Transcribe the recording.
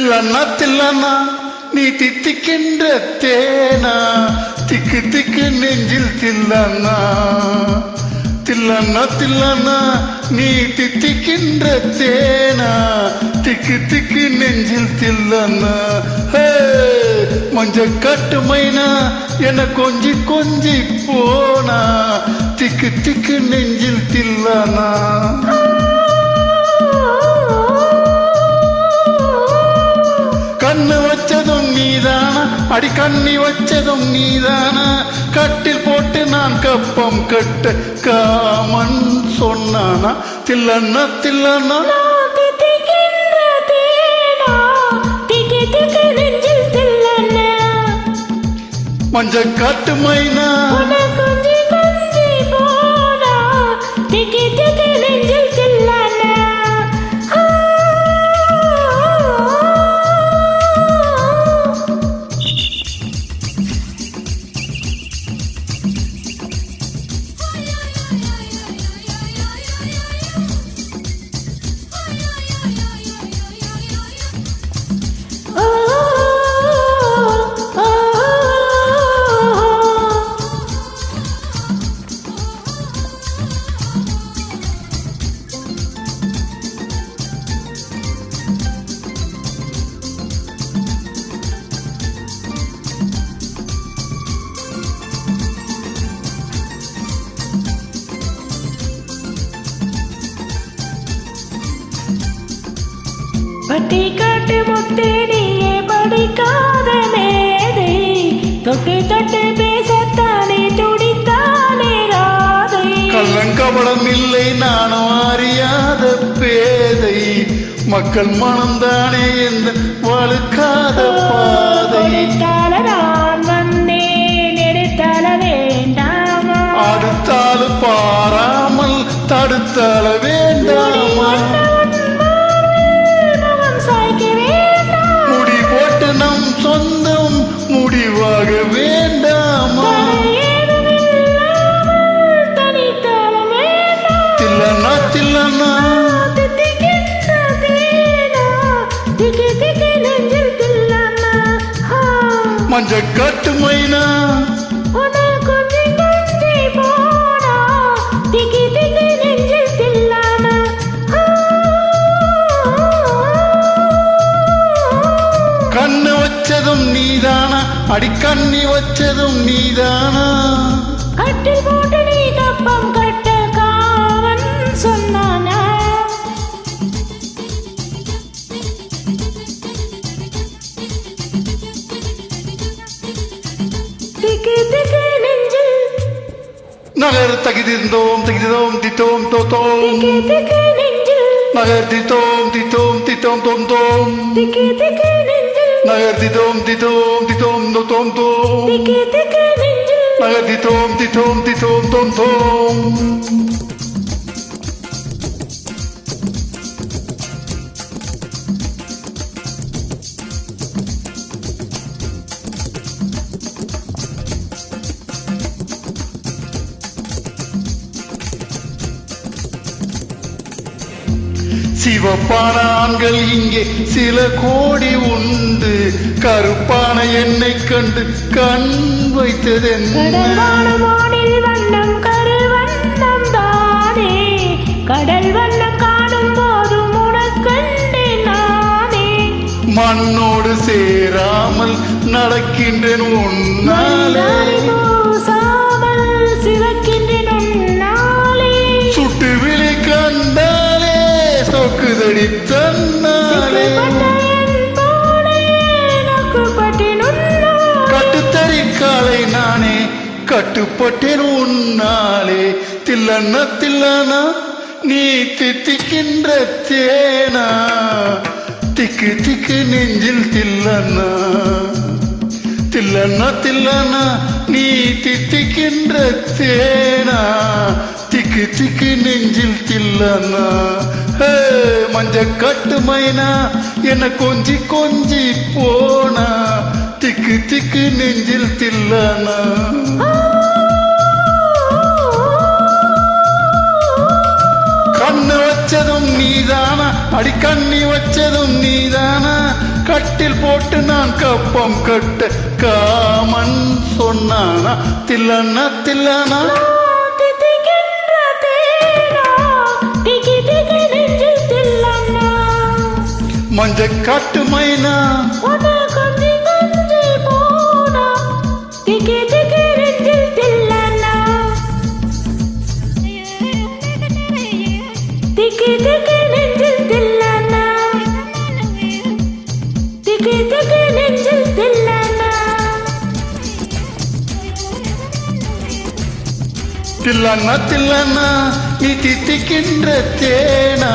தில்லண்ணா தில்லண்ணா நீ தித்திக்கின்ற தேனா திக்கு திக்கு நெஞ்சில் தில்லண்ணா தில்லண்ணா தில்லண்ணா நீ தித்திக்கின்ற தேனா திக்கு திக்கு நெஞ்சில் தில்லண்ணா மஞ்ச கட்டு மைனா என கொஞ்சி கொஞ்சி போனா திக்கு திக்கு நெஞ்சில் தில்லண்ணா கண்ணு வச்சதும் நீதானா அடி கண்ணி வச்சதும் நீதானா கட்டில் போட்டு நான் கப்பம் கட்ட காமன் சொன்னானா தில்லண்ணா தில்லண்ணா மஞ்ச காட்டு மைனா பட்டி காட்டு முத்து நீயே படிக்காத மேதை தொட்டு தொட்டு பேசத்தானே துடித்தானே ராதை கள்ளங்கபடம் இல்லை நானும் அறியாத பேதை மக்கள் மனம்தானே எந்த வழுக்காத பாதை நான் வந்தேன் எடுத்தால வேண்டாமா அடுத்தாலும் பாராமல் தடுத்தால வேண்டாமா சொந்தம் முடிவாக வேண்டாமா தில்லண்ணா தில்லண்ணா மஞ்ச காட்டு மைனா கண்ணு வச்சதும் நீதானா அடி கண்ணி வச்சதும் நீதானா கட்டில் போட்டு நீ கப்பம் கட்ட காவன் சொன்னானா திக்கு திக்கு நெஞ்சில் நகர் தகிதிந்தோம் தகிதிதோம் தித்தோம் தோத்தோம் திக்கு திக்கு நெஞ்சில் நகர் தித்தோம் தித்தோம் தித்தோம் தோம் தோம் திக்கு திக்கு நகர் தித்தோம் தித்தோம் தித்தோம் தோம் தோம் நகர் தித்தோம் தித்தோம் தித்தோம் தோம் தோம் சிவப்பான ஆண்கள் இங்கே சில கோடி உண்டு கருப்பான என்னை கண்டு கண் வைத்ததென்னில் வண்ணம் கருவண்ணம் தானே கடல் வண்ணம் காணும் போதும் உனக்கண்டே நானே மண்ணோடு சேராமல் நடக்கின்றேன் உன்னாலே சிவக்கின்றேன் உன்னாலே சுட்டு விழி கண்டாலே சொக்குதடி தன்னாலே கட்டுத்தறி காலை நானே கட்டுப்பட்டேன் உன்னாலே தில்லண்ணா தில்லண்ணா நீ தித்திக்கின்ற தேனா திக்கு திக்கு நெஞ்சில் தில்லண்ணா தில்லண்ணா தில்லண்ணா நீ தித்திக்கின்ற தேனா திக்கு திக்கு நெஞ்சில் தில்லண்ணா மஞ்ச கட்டு மைனா என்ன கொஞ்சி கொஞ்சி போனா திக்கு திக்கு நெஞ்சில் தில்லண்ணா கண்ணு வச்சதும் நீதானா அடி கண்ணி வச்சதும் நீதானா கட்டில் போட்டு நான் கப்பம் கட்ட காமன் சொன்னானா தில்லன்னா தில்லானா தித்திக்கின்ற தேனா திக்கி திக்கி நெஞ்சில் தில்லன்னா மஞ்ச காட்டு மைனா உன கொஞ்சி கொஞ்சி போனா திக்கி திக்கி நெஞ்சில் தில்லன்னா திக்கி திக்கி நெஞ்சில் தில்லன்னா திக்கி திக்கி நெஞ்சில் தில்லன்னா தில்லன்னா தில்லன்னா நீ தித்திக்கின்ற தேனா